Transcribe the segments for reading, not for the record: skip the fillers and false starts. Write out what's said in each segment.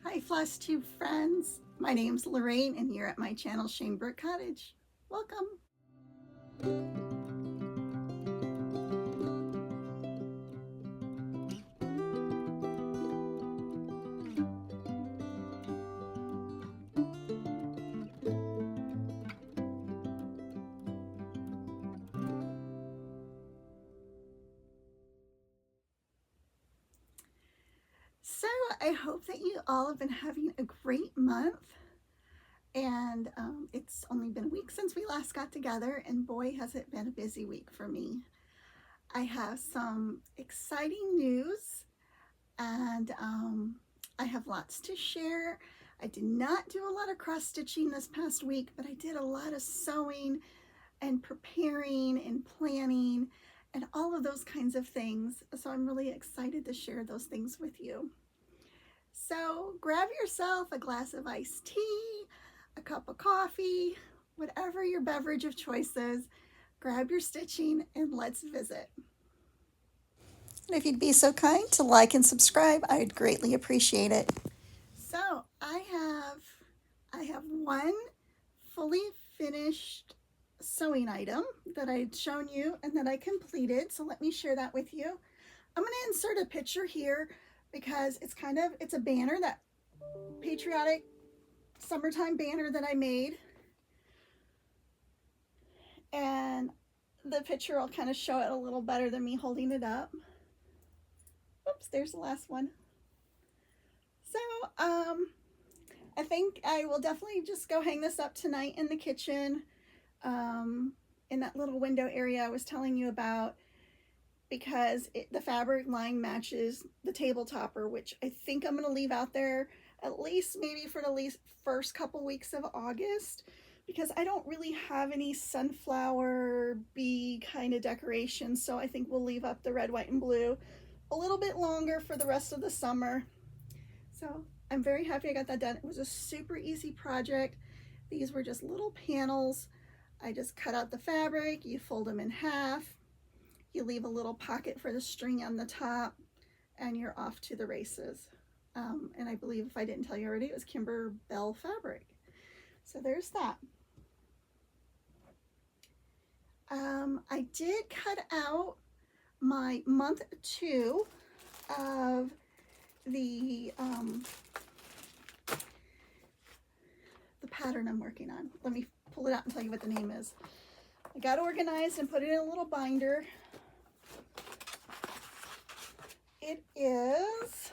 Hi Flosstube friends, my name's Lorraine and you're at my channel Shanebrook Cottage. Welcome. So I hope that you all have been having a great month, and it's only been a week since we last got together, and boy has it been a busy week for me. I have some exciting news, and I have lots to share. I did not do a lot of cross stitching this past week, but I did a lot of sewing and preparing and planning and all of those kinds of things. So I'm really excited to share those things with you. So grab yourself a glass of iced tea, a cup of coffee, whatever your beverage of choice is, grab your stitching and let's visit. And if you'd be so kind to like and subscribe, I'd greatly appreciate it. So I have one fully finished sewing item that I'd shown you and that I completed. So let me share that with you. I'm going to insert a picture here because it's a banner, that Patriotic summertime banner that I made. And the picture will kind of show it a little better than me holding it up. Oops, there's the last one. So, I think I will definitely just go hang this up tonight in the kitchen, in that little window area I was telling you about, because the fabric line matches the table topper, which I think I'm going to leave out there at least maybe for the first couple weeks of August, because I don't really have any sunflower bee kind of decorations. So I think we'll leave up the red, white, and blue a little bit longer for the rest of the summer. So I'm very happy I got that done. It was a super easy project. These were just little panels. I just cut out the fabric, you fold them in half, you leave a little pocket for the string on the top, and you're off to the races. And I believe, if I didn't tell you already, it was Kimber Bell fabric. So there's that. I did cut out my month 2 of the pattern I'm working on. Let me pull it out and tell you what the name is. I got organized and put it in a little binder. It is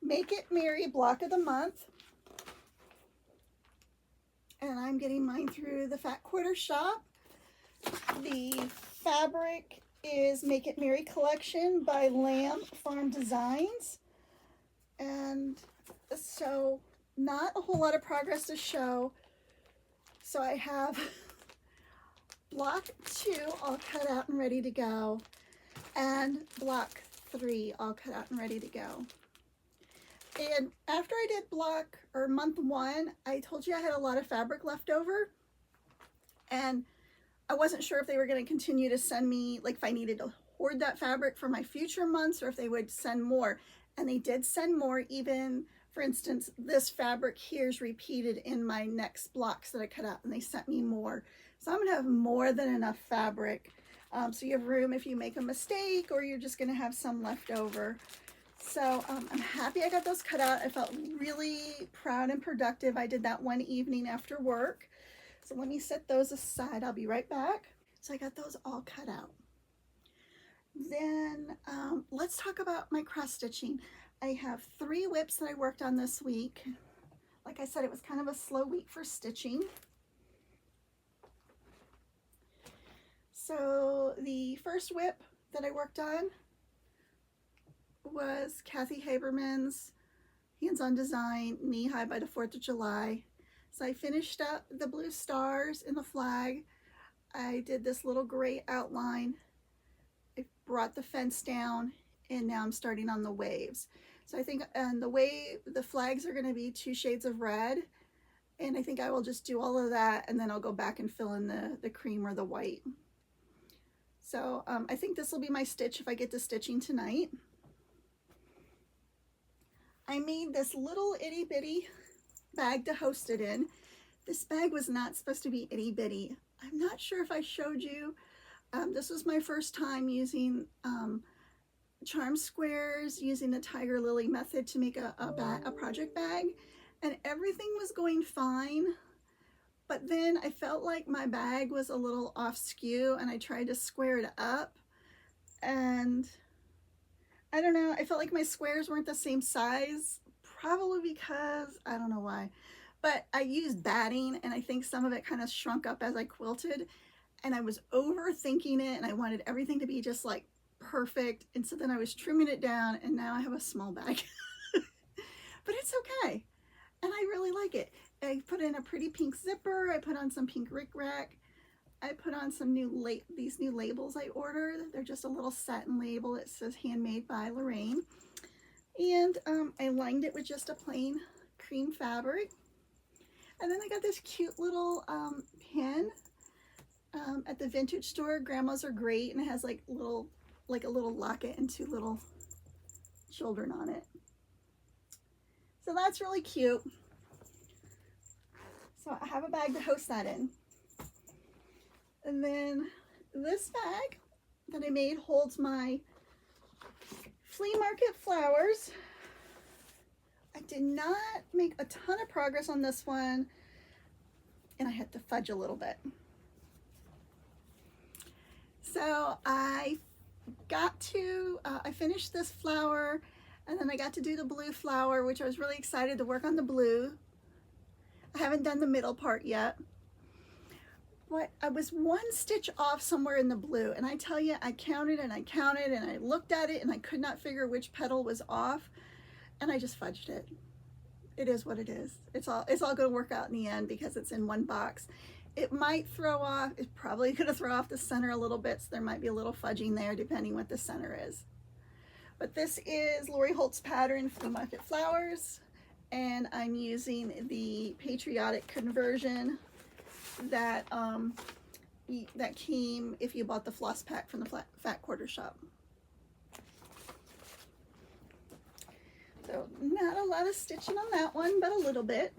Make It Merry Block of the Month. And I'm getting mine through the Fat Quarter Shop. The fabric is Make It Merry Collection by Lamb Farm Designs. And so not a whole lot of progress to show. So I have block 2 all cut out and ready to go, and block 3 all cut out and ready to go. And after I did month 1, I told you I had a lot of fabric left over, and I wasn't sure if they were going to continue to send me, like if I needed to hoard that fabric for my future months, or if they would send more. And they did send more. Even, for instance, this fabric here is repeated in my next blocks that I cut out, and they sent me more. So I'm going to have more than enough fabric. So you have room if you make a mistake, or you're just going to have some left over. So I'm happy I got those cut out. I felt really proud and productive. I did that one evening after work. So let me set those aside. I'll be right back. So I got those all cut out. Then let's talk about my cross stitching. I have 3 WIPs that I worked on this week. Like I said, it was kind of a slow week for stitching. So the first WIP that I worked on was Kathy Haberman's Hands-On Design Knee High by the 4th of July. So I finished up the blue stars in the flag. I did this little gray outline. I brought the fence down, and now I'm starting on the waves. So I think on the flags are going to be 2 shades of red, and I think I will just do all of that, and then I'll go back and fill in the cream or the white. So I think this will be my stitch if I get to stitching tonight. I made this little itty bitty bag to host it in. This bag was not supposed to be itty bitty. I'm not sure if I showed you. This was my first time using charm squares, using the Tiger Lily method to make a project bag, and everything was going fine. But then I felt like my bag was a little off skew, and I tried to square it up, and I don't know, I felt like my squares weren't the same size, probably because, I don't know why, but I used batting, and I think some of it kind of shrunk up as I quilted, and I was overthinking it, and I wanted everything to be just like perfect, and so then I was trimming it down, and now I have a small bag. But it's okay, and I really like it. I put in a pretty pink zipper, I put on some pink rickrack, I put on some these new labels I ordered. They're just a little satin label. It says Handmade by Lorraine. And I lined it with just a plain cream fabric. And then I got this cute little pin at the vintage store. Grandma's are great, and it has like a little locket and two little children on it. So that's really cute. So I have a bag to host that in. And then this bag that I made holds my flea market flowers. I did not make a ton of progress on this one, and I had to fudge a little bit. So I finished this flower, and then I got to do the blue flower, which I was really excited to work on the blue. I haven't done the middle part yet. But I was one stitch off somewhere in the blue, and I tell you, I counted and I counted and I looked at it and I could not figure which petal was off, and I just fudged it. It is what it is. It's all going to work out in the end because it's in one box. It might throw off, it's probably going to throw off the center a little bit, so there might be a little fudging there depending what the center is. But this is Lori Holt's pattern for the Market Flowers, and I'm using the Patriotic conversion that came if you bought the floss pack from the Fat Quarter Shop. So not a lot of stitching on that one, but a little bit.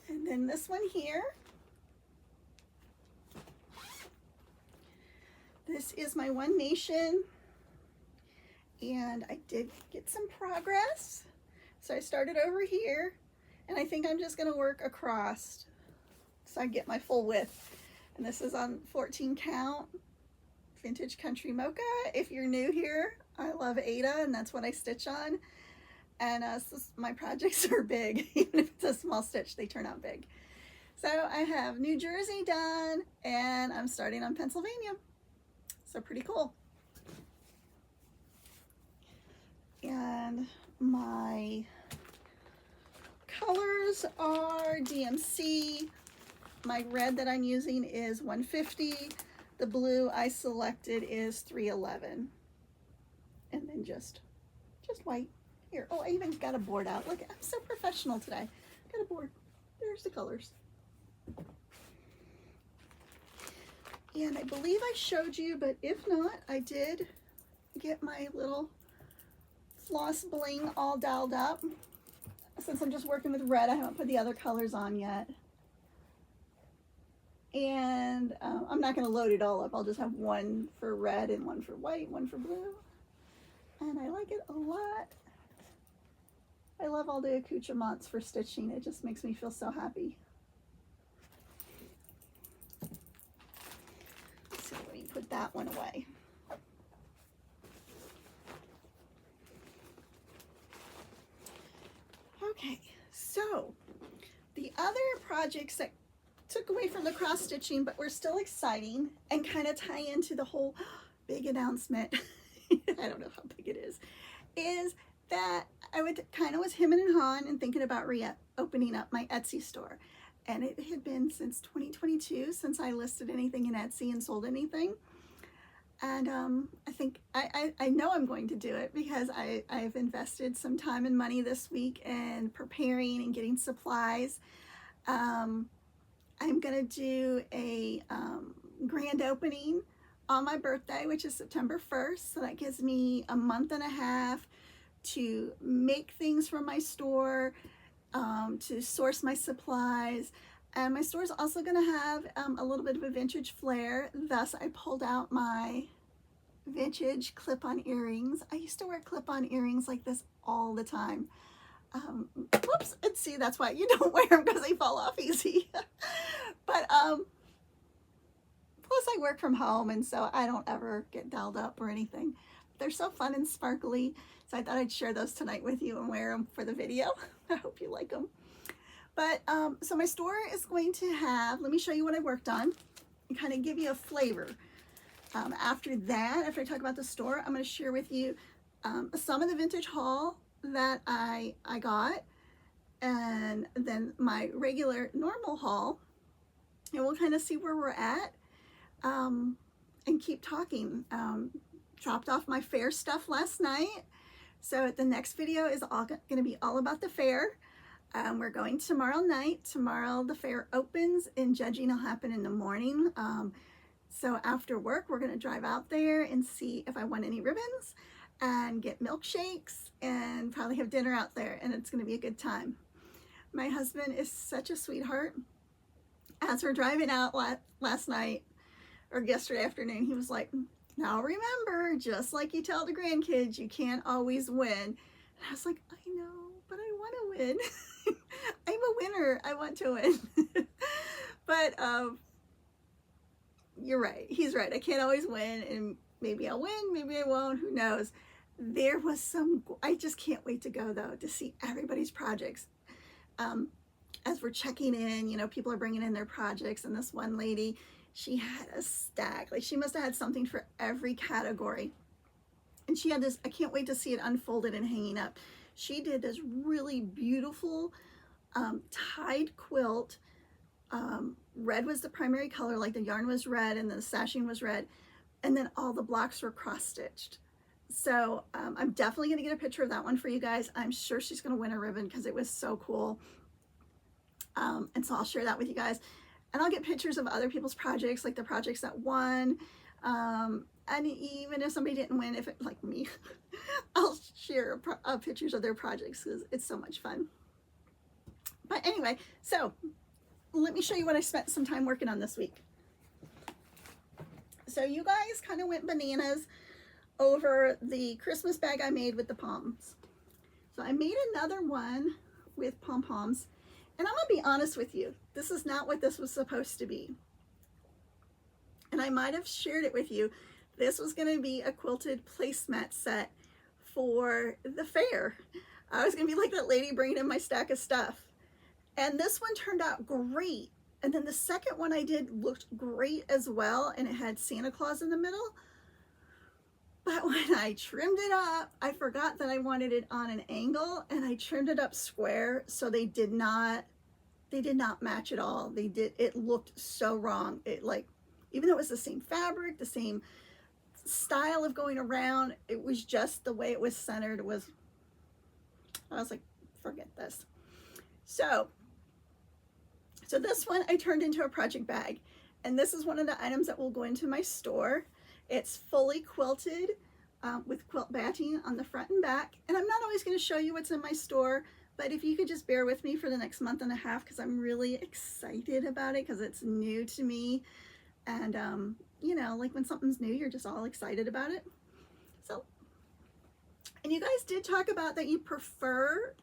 And then this one here. This is my One Nation, and I did get some progress. So I started over here, and I think I'm just going to work across so I get my full width. And this is on 14 count Vintage Country Mocha. If you're new here, I love Ada, and that's what I stitch on. And my projects are big. Even if it's a small stitch, they turn out big. So I have New Jersey done, and I'm starting on Pennsylvania. So pretty cool. And my colors are DMC. My red that I'm using is 150. The blue I selected is 311. And then just white. Here, oh, I even got a board out. Look, I'm so professional today. Got a board. There's the colors. And I believe I showed you, but if not, I did get my little floss bling all dialed up. Since I'm just working with red, I haven't put the other colors on yet. And I'm not going to load it all up. I'll just have one for red and one for white, one for blue. And I like it a lot. I love all the accoutrements for stitching. It just makes me feel so happy. So let me put that one away. Okay, so the other projects that took away from the cross stitching but were still exciting and kind of tie into the whole big announcement, I don't know how big it is that I was hemming and hawing and thinking about opening up my Etsy store. And it had been since 2022 since I listed anything in Etsy and sold anything. And I think I know I'm going to do it because I've invested some time and money this week in preparing and getting supplies. I'm going to do a grand opening on my birthday, which is September 1st. So that gives me a month and a half to make things from my store, to source my supplies. And my store is also going to have a little bit of a vintage flair. Thus, I pulled out my vintage clip-on earrings. I used to wear clip-on earrings like this all the time. Whoops, and see, that's why you don't wear them, because they fall off easy. But plus I work from home, and so I don't ever get dolled up or anything. They're so fun and sparkly, so I thought I'd share those tonight with you and wear them for the video. I hope you like them. But so my store is going to have, let me show you what I worked on and kind of give you a flavor. After that, after I talk about the store, I'm going to share with you some of the vintage haul that I got, and then my regular normal haul, and we'll kind of see where we're at, and keep talking. Dropped off my fair stuff last night, so the next video is all going to be all about the fair. We're going tomorrow night. Tomorrow the fair opens and judging will happen in the morning. So after work, we're going to drive out there and see if I won any ribbons and get milkshakes and probably have dinner out there, and it's going to be a good time. My husband is such a sweetheart. As we're driving out last night or yesterday afternoon, he was like, now remember, just like you tell the grandkids, you can't always win. And I was like, I know, but I want to win. I'm a winner. I want to win. But you're right. He's right. I can't always win, and maybe I'll win, maybe I won't, who knows. There was some, I just can't wait to go though, to see everybody's projects. As we're checking in, you know, people are bringing in their projects, and this one lady, she had a stack. Like, she must have had something for every category. And she had this, I can't wait to see it unfolded and hanging up. She did this really beautiful tied quilt. Red was the primary color, like the yarn was red and the sashing was red, and then all the blocks were cross-stitched. So I'm definitely going to get a picture of that one for you guys. I'm sure she's going to win a ribbon because it was so cool. And so I'll share that with you guys. And I'll get pictures of other people's projects, like the projects that won. And even if somebody didn't win, if it, like me, I'll share pictures of their projects because it's so much fun. But anyway, so let me show you what I spent some time working on this week. So you guys kind of went bananas over the Christmas bag I made with the poms. So I made another one with pom-poms, and I'm gonna be honest with you, this is not what this was supposed to be. And I might have shared it with you. This was gonna be a quilted placemat set for the fair. I was gonna be like that lady bringing in my stack of stuff. And this one turned out great. And then the second one I did looked great as well, and it had Santa Claus in the middle. But when I trimmed it up, I forgot that I wanted it on an angle, and I trimmed it up square, so they did not match at all. It looked so wrong. It, like, even though it was the same fabric, the same style of going around, it was just the way it was centered. I was like, forget this. So this one I turned into a project bag, and this is one of the items that will go into my store. It's fully quilted with quilt batting on the front and back, and I'm not always going to show you what's in my store, but if you could just bear with me for the next month and a half, because I'm really excited about it, because it's new to me. And you know, like when something's new, you're just all excited about it. So, and you guys did talk about that you prefer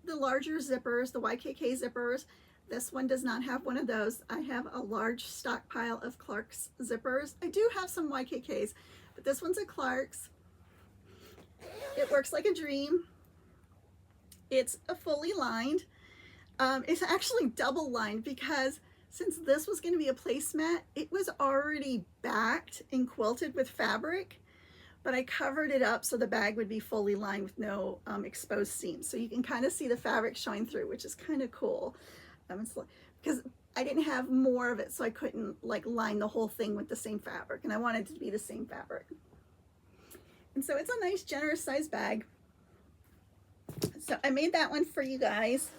the larger zippers, the YKK zippers. This one does not have one of those. I have a large stockpile of Clark's zippers. I do have some YKKs, but this one's a Clark's. It works like a dream. It's a fully lined. It's actually double lined, because since this was going to be a placemat, it was already backed and quilted with fabric, but I covered it up so the bag would be fully lined with no exposed seams. So you can kind of see the fabric showing through, which is kind of cool. Because I didn't have more of it, so I couldn't like line the whole thing with the same fabric, and I wanted it to be the same fabric. And so it's a nice generous size bag. So I made that one for you guys.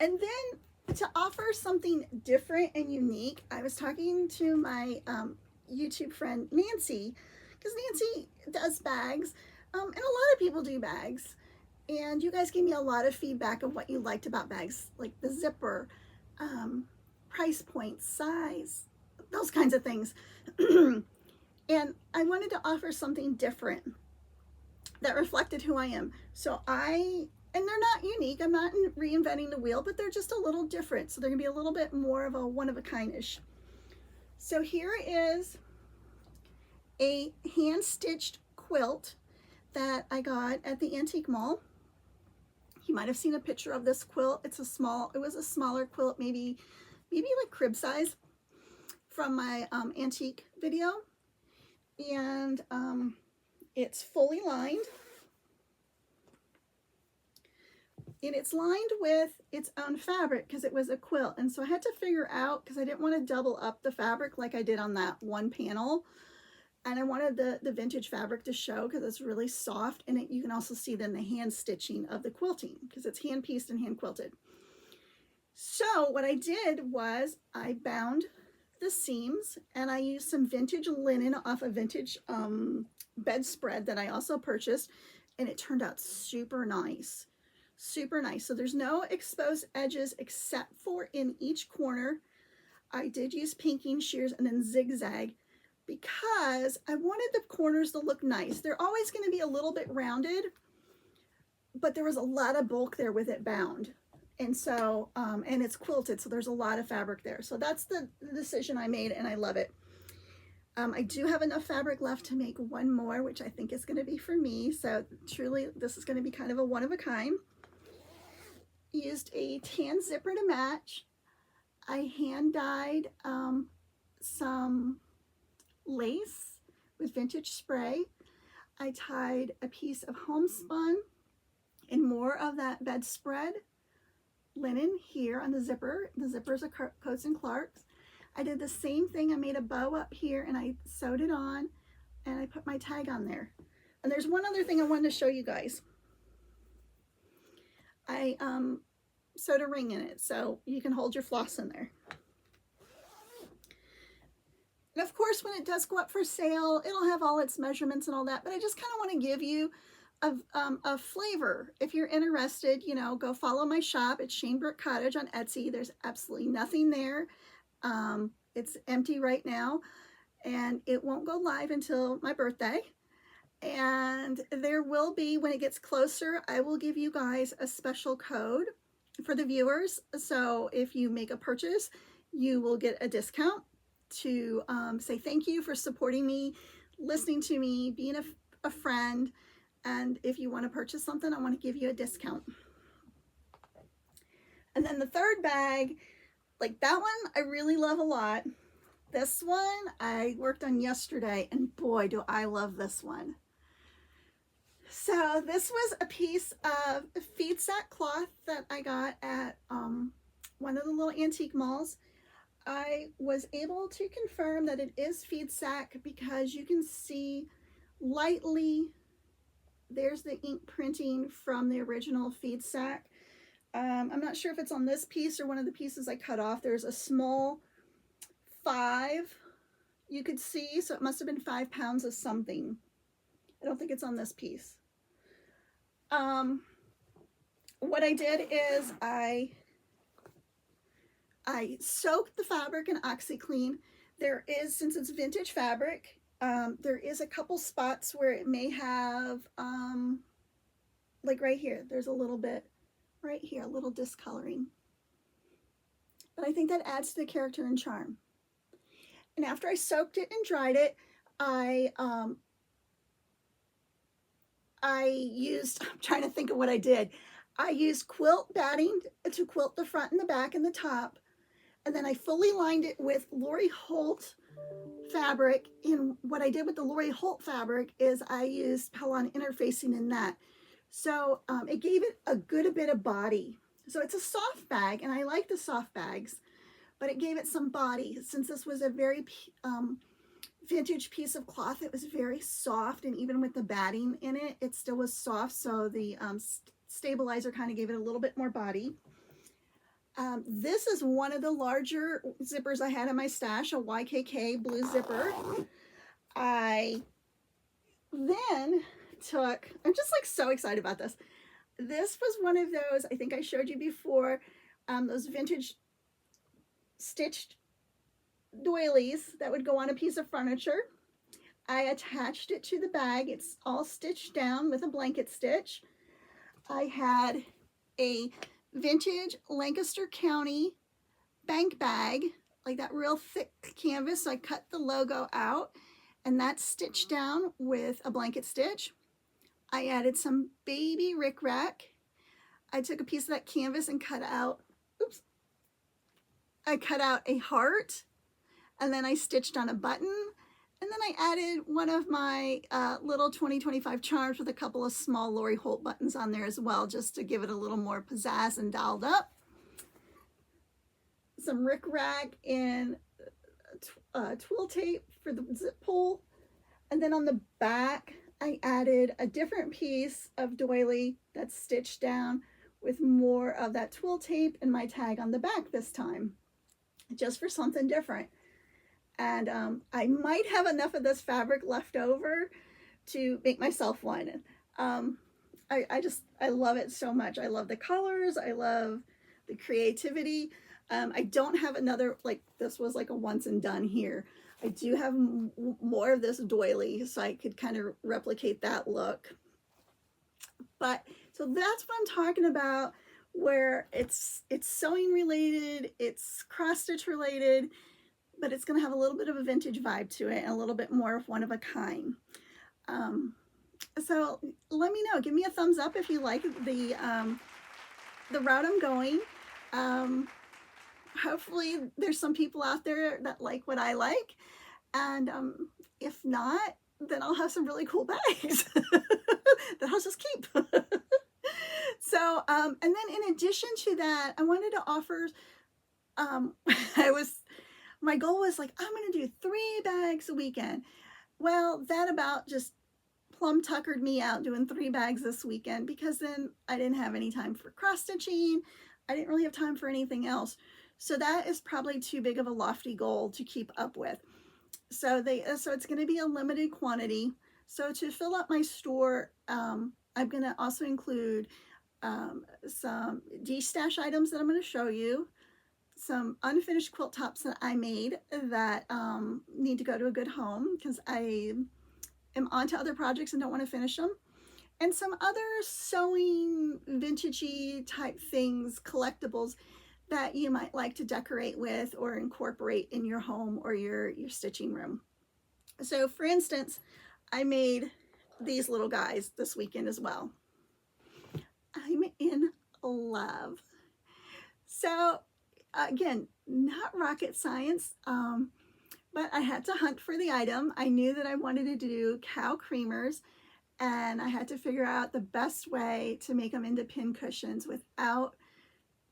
And then to offer something different and unique, I was talking to my YouTube friend Nancy, because Nancy does bags, and a lot of people do bags. And you guys gave me a lot of feedback of what you liked about bags, like the zipper, price point, size, those kinds of things. And I wanted to offer something different that reflected who I am. And they're not unique, I'm not reinventing the wheel, but they're just a little different. So they're gonna be a little bit more of a one-of-a-kind-ish. So here is a hand-stitched quilt that I got at the antique mall. You might have seen a picture of this quilt. It was a smaller quilt, maybe like crib size, from my antique video. And it's fully lined. And it's lined with its own fabric because it was a quilt. And so I had to figure out, because I didn't want to double up the fabric like I did on that one panel. And I wanted the vintage fabric to show because it's really soft. And you can also see then the hand stitching of the quilting because it's hand pieced and hand quilted. So what I did was I bound the seams and I used some vintage linen off a vintage bedspread that I also purchased. And it turned out super nice. Super nice. So there's no exposed edges except for in each corner. I did use pinking shears and then zigzag because I wanted the corners to look nice. They're always going to be a little bit rounded, but there was a lot of bulk there with it bound. And so, and it's quilted, so there's a lot of fabric there. So that's the decision I made, and I love it. I do have enough fabric left to make one more, which I think is going to be for me. So truly, this is going to be kind of a one-of-a-kind. Used a tan zipper to match. I hand dyed some lace with vintage spray. I tied a piece of homespun and more of that bedspread linen here on the zipper. The zippers are Coats and Clark's. I did the same thing. I made a bow up here and I sewed it on and I put my tag on there. And there's one other thing I wanted to show you guys. I sewed a ring in it so you can hold your floss in there. And of course, when it does go up for sale, it'll have all its measurements and all that, but I just kind of want to give you a flavor. If you're interested, you know, go follow my shop. It's Shanebrook Cottage on Etsy. There's absolutely nothing there. It's empty right now and it won't go live until my birthday. And there will be, when it gets closer, I will give you guys a special code for the viewers. So if you make a purchase, you will get a discount to say thank you for supporting me, listening to me, being a friend. And if you want to purchase something, I want to give you a discount. And then the third bag, like that one, I really love a lot. This one I worked on yesterday, and boy, do I love this one. So this was a piece of feed sack cloth that I got at one of the little antique malls. I was able to confirm that it is feed sack because you can see lightly, there's the ink printing from the original feed sack. I'm not sure if it's on this piece or one of the pieces I cut off. There's a small 5 you could see, so it must have been 5 pounds of something. I don't think it's on this piece. What I did is I soaked the fabric in OxiClean. There is, since it's vintage fabric, there is a couple spots where it may have, like right here, there's a little bit, right here, a little discoloring. But I think that adds to the character and charm. And after I soaked it and dried it, I used, I'm trying to think of what I did. I used quilt batting to quilt the front and the back and the top. And then I fully lined it with Lori Holt fabric. And what I did with the Lori Holt fabric is I used Pellon interfacing in that. So it gave it a good bit of body. So it's a soft bag, and I like the soft bags, but it gave it some body. Since this was a very vintage piece of cloth, it was very soft, and even with the batting in it, it still was soft. So the stabilizer kind of gave it a little bit more body. This is one of the larger zippers I had in my stash, a YKK blue zipper. I then took, I'm just like so excited about this. This was one of those, I think I showed you before, those vintage stitched doilies that would go on a piece of furniture. I attached it to the bag. It's all stitched down with a blanket stitch. I had a vintage Lancaster County bank bag, like that real thick canvas. So I cut the logo out and that's stitched down with a blanket stitch. I added some baby rickrack. I took a piece of that canvas and cut out, oops, I cut out a heart, and then I stitched on a button, and then I added one of my little 2025 charms with a couple of small Lori Holt buttons on there as well, just to give it a little more pizzazz and dolled up. Some rickrack and twill tape for the zip pull, and then on the back I added a different piece of doily that's stitched down with more of that twill tape and my tag on the back this time, just for something different. And I might have enough of this fabric left over to make myself one. I love it so much. I love the colors. I love the creativity. I don't have another, like this was like a once and done here. I do have more of this doily, so I could kind of replicate that look. But so that's what I'm talking about, where it's sewing related, it's cross stitch related, but it's going to have a little bit of a vintage vibe to it and a little bit more of one of a kind. So let me know. Give me a thumbs up if you like the route I'm going. Hopefully there's some people out there that like what I like. And if not, then I'll have some really cool bags that I'll just keep. So, and then in addition to that, I wanted to offer, my goal was like, I'm going to do 3 bags a weekend. Well, that about just plumb tuckered me out doing 3 bags this weekend, because then I didn't have any time for cross stitching. I didn't really have time for anything else. So that is probably too big of a lofty goal to keep up with. So it's going to be a limited quantity. So to fill up my store, I'm going to also include some de-stash items that I'm going to show you, some unfinished quilt tops that I made that need to go to a good home because I am on to other projects and don't want to finish them, and some other sewing vintagey type things, collectibles that you might like to decorate with or incorporate in your home or your stitching room. So for instance, I made these little guys this weekend as well. I'm in love. So again, not rocket science, but I had to hunt for the item. I knew that I wanted to do cow creamers, and I had to figure out the best way to make them into pin cushions without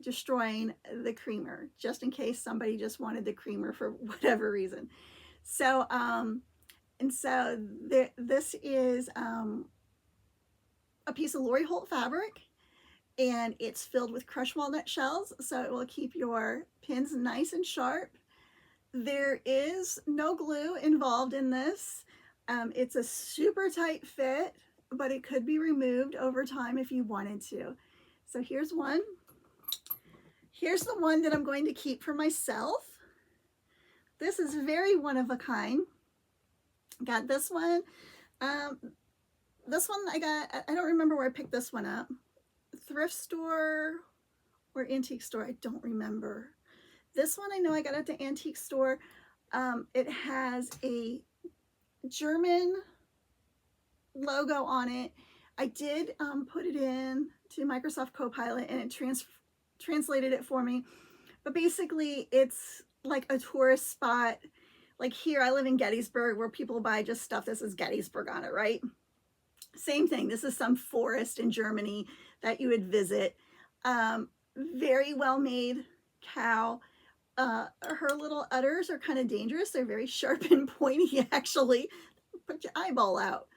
destroying the creamer, just in case somebody just wanted the creamer for whatever reason. So, this is a piece of Lori Holt fabric, and it's filled with crushed walnut shells, so it will keep your pins nice and sharp. There is no glue involved in this. It's a super tight fit, but it could be removed over time if you wanted to. So here's one. Here's the one that I'm going to keep for myself. This is very one of a kind. Got this one. This one I don't remember where I picked this one up. Thrift store or antique store, I don't remember. This one I know I got at the antique store. It has a German logo on it. I did put it in to Microsoft Copilot and it translated it for me. But basically it's like a tourist spot. Like here, I live in Gettysburg, where people buy just stuff that says Gettysburg on it, right? Same thing. This is some forest in Germany that you would visit. Very well made cow. Her little udders are kind of dangerous. They're very sharp and pointy, actually. Put your eyeball out.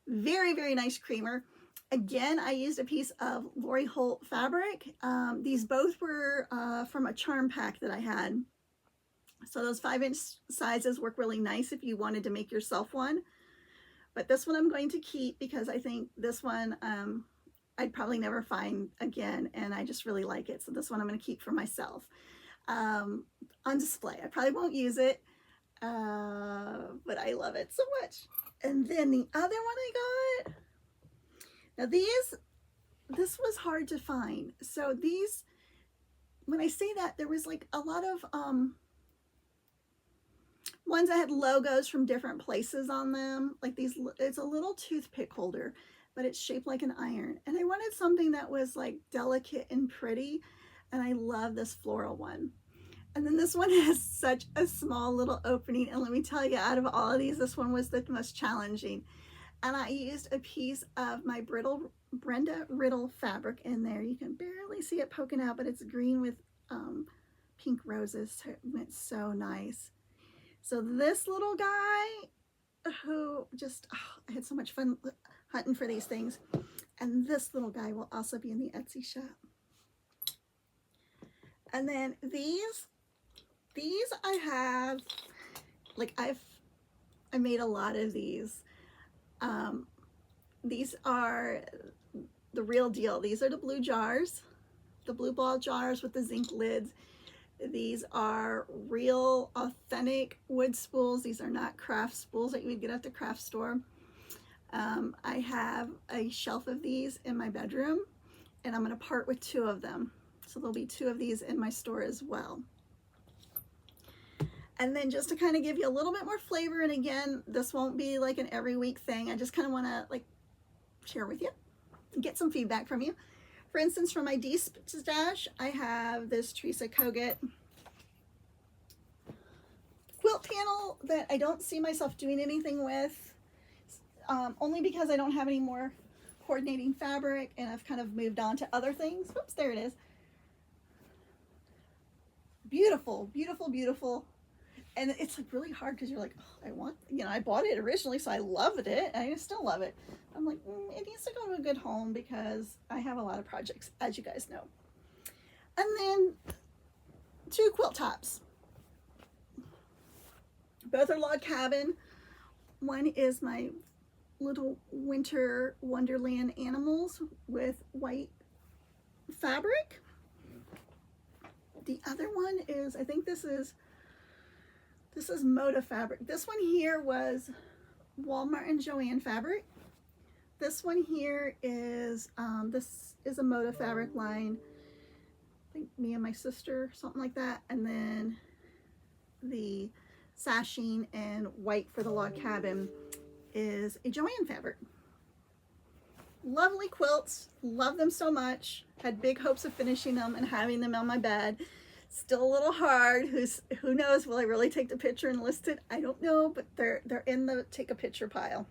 Very, very nice creamer. Again, I used a piece of Lori Holt fabric. These both were from a charm pack that I had. So those 5-inch sizes work really nice if you wanted to make yourself one. But this one I'm going to keep because I think this one I'd probably never find again, and I just really like it. So this one I'm going to keep for myself on display. I probably won't use it, but I love it so much. And then the other one I got, now this was hard to find. So these, when I say that, there was like a lot of ones that had logos from different places on them. Like these, it's a little toothpick holder, but it's shaped like an iron. And I wanted something that was like delicate and pretty. And I love this floral one. And then this one has such a small little opening. And let me tell you, out of all of these, this one was the most challenging. And I used a piece of my Brenda Riddle fabric in there. You can barely see it poking out, but it's green with pink roses. So it went so nice. So this little guy, who just, I had so much fun hunting for these things. And this little guy will also be in the Etsy shop. And then these I have, like I made a lot of these. These are the real deal. These are the blue jars, the blue ball jars with the zinc lids. These are real authentic wood spools. These are not craft spools that you would get at the craft store. I have a shelf of these in my bedroom, and I'm going to part with 2 of them. So there'll be 2 of these in my store as well. And then just to kind of give you a little bit more flavor, and again, this won't be like an every week thing. I just kind of want to like share with you and get some feedback from you. For instance, from my D-stash, I have this Teresa Kogut quilt panel that I don't see myself doing anything with, only because I don't have any more coordinating fabric and I've kind of moved on to other things. Oops, there it is. Beautiful, beautiful, beautiful. And it's like really hard because you're like, oh, I want, you know, I bought it originally, so I loved it. And I still love it. I'm like, it needs to go to a good home because I have a lot of projects, as you guys know. And then 2 quilt tops. Both are log cabin. One is my little winter wonderland animals with white fabric. The other one is, I think this is Moda fabric. This one here was Walmart and Joann fabric. This one here is, this is a Moda fabric line. I think me and my sister, something like that. And then the sashing and white for the log cabin is a Joann fabric. Lovely quilts, love them so much. Had big hopes of finishing them and having them on my bed. Still a little hard. Who knows, will I really take the picture and list it? I don't know, but they're in the take a picture pile.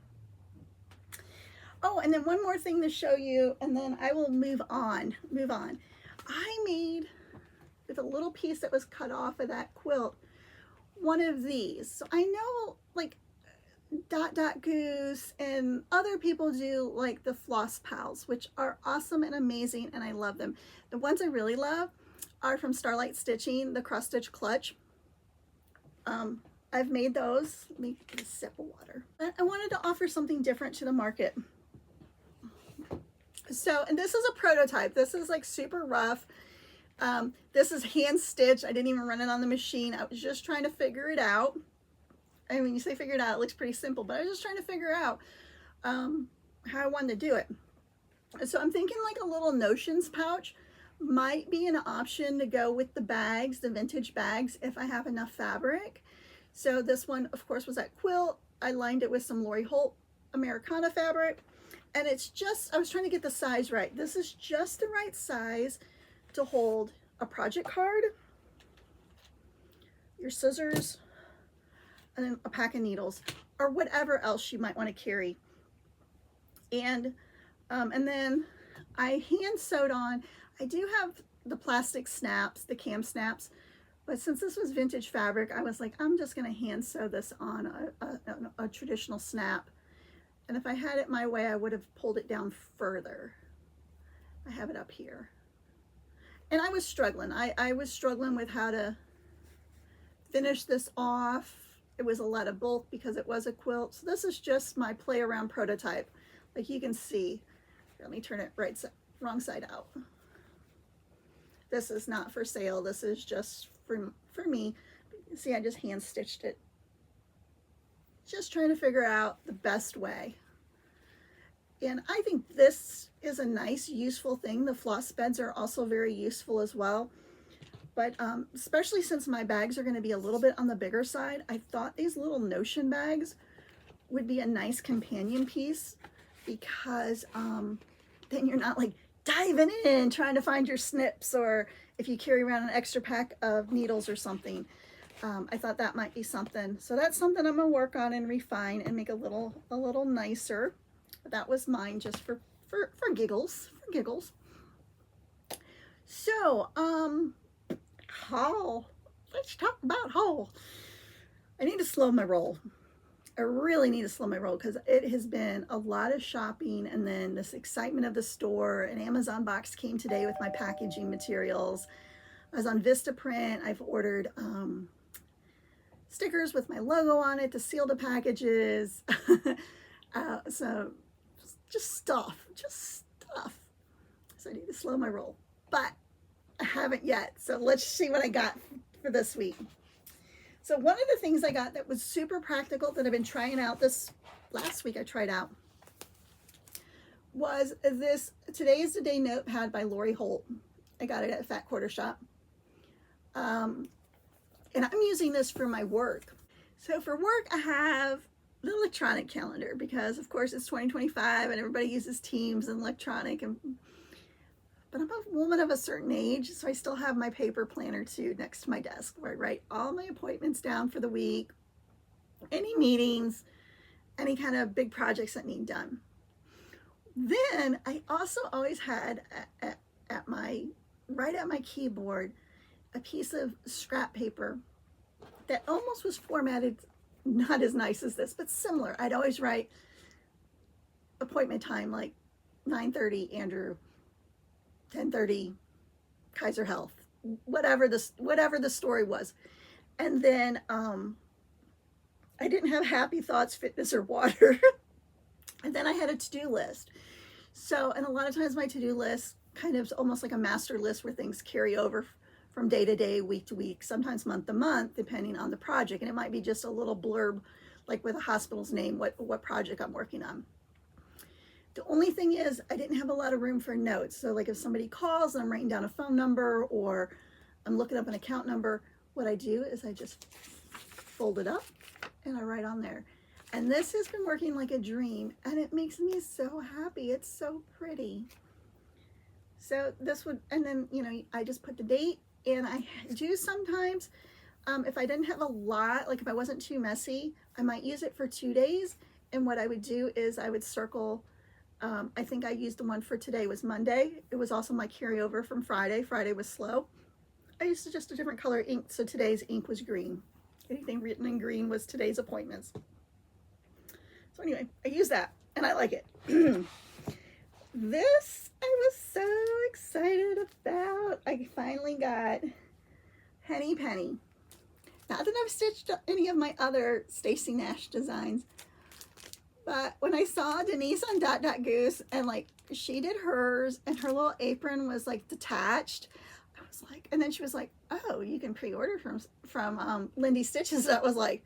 Oh, and then one more thing to show you, and then I will move on. I made, with a little piece that was cut off of that quilt, one of these. So I know like Dot Dot Goose and other people do like the floss pals, which are awesome and amazing, and I love them. The ones I really love are from Starlight Stitching, the cross stitch clutch. I've made those. Let me get a sip of water. But I wanted to offer something different to the market. So, and this is a prototype. This is like super rough. This is hand stitched. I didn't even run it on the machine. I was just trying to figure it out. I mean, you say figure it out, it looks pretty simple, but I was just trying to figure out how I wanted to do it. So I'm thinking like a little notions pouch might be an option to go with the bags, the vintage bags, if I have enough fabric. So this one, of course, was that quilt. I lined it with some Lori Holt Americana fabric, and it's just, I was trying to get the size right. This is just the right size to hold a project card, your scissors, and then a pack of needles, or whatever else you might want to carry. And then I hand sewed on. I do have the plastic snaps, the cam snaps, but since this was vintage fabric, I was like, I'm just going to hand sew this on a traditional snap And if I had it my way, I would have pulled it down further. I have it up here. And I was struggling. I was struggling with how to finish this off. It was a lot of bulk because it was a quilt. So this is just my play around prototype. Like you can see, let me turn it wrong side out. This is not for sale. This is just for me. See, I just hand stitched it. Just trying to figure out the best way. And I think this is a nice, useful thing. The floss beds are also very useful as well. But especially since my bags are going to be a little bit on the bigger side, I thought these little Notion bags would be a nice companion piece, because then you're not like diving in trying to find your snips, or if you carry around an extra pack of needles or something. I thought that might be something. So that's something I'm going to work on and refine and make a little nicer. But that was mine just for giggles, So, haul. Let's talk about haul. I need to slow my roll. I really need to slow my roll because it has been a lot of shopping, and then this excitement of the store. An Amazon box came today with my packaging materials. I was on Vistaprint. I've ordered stickers with my logo on it to seal the packages. So just stuff. So I need to slow my roll, but I haven't yet. So let's see what I got for this week. So one of the things I got that was super practical that I've been trying out this last week, I tried out, was this Today is the Day notepad by Lori Holt. I got it at Fat Quarter Shop. And I'm using this for my work. So for work, I have the electronic calendar because of course it's 2025 and everybody uses Teams and electronic, but I'm a woman of a certain age, so I still have my paper planner too next to my desk where I write all my appointments down for the week, any meetings, any kind of big projects that need done. Then I also always had right at my keyboard a piece of scrap paper that almost was formatted, not as nice as this, but similar. I'd always write appointment time like 9:30 Andrew, 10:30 Kaiser Health, whatever the story was. And then I didn't have happy thoughts, fitness, or water. And then I had a to-do list. So, and a lot of times my to-do list kind of almost like a master list where things carry over from day to day, week to week, sometimes month to month, depending on the project. And it might be just a little blurb, like with a hospital's name, what project I'm working on. The only thing is I didn't have a lot of room for notes. So like if somebody calls and I'm writing down a phone number or I'm looking up an account number, what I do is I just fold it up and I write on there. And this has been working like a dream, and it makes me so happy. It's so pretty. So this would, and then, you know, I just put the date, and I do sometimes, if I didn't have a lot, like if I wasn't too messy, I might use it for 2 days. And what I would do is I would circle, I think I used the one for today was Monday. It was also my carryover from Friday. Friday was slow. I used just a different color ink, so today's ink was green. Anything written in green was today's appointments. So anyway, I use that, and I like it. This I was so excited about. I finally got Henny Penny. Not that I've stitched any of my other Stacy Nash designs, but when I saw Denise on Dot Dot Goose, and like she did hers, and her little apron was like detached, I was like, and then she was like, "Oh, you can pre-order from Lindy Stitches." That was like,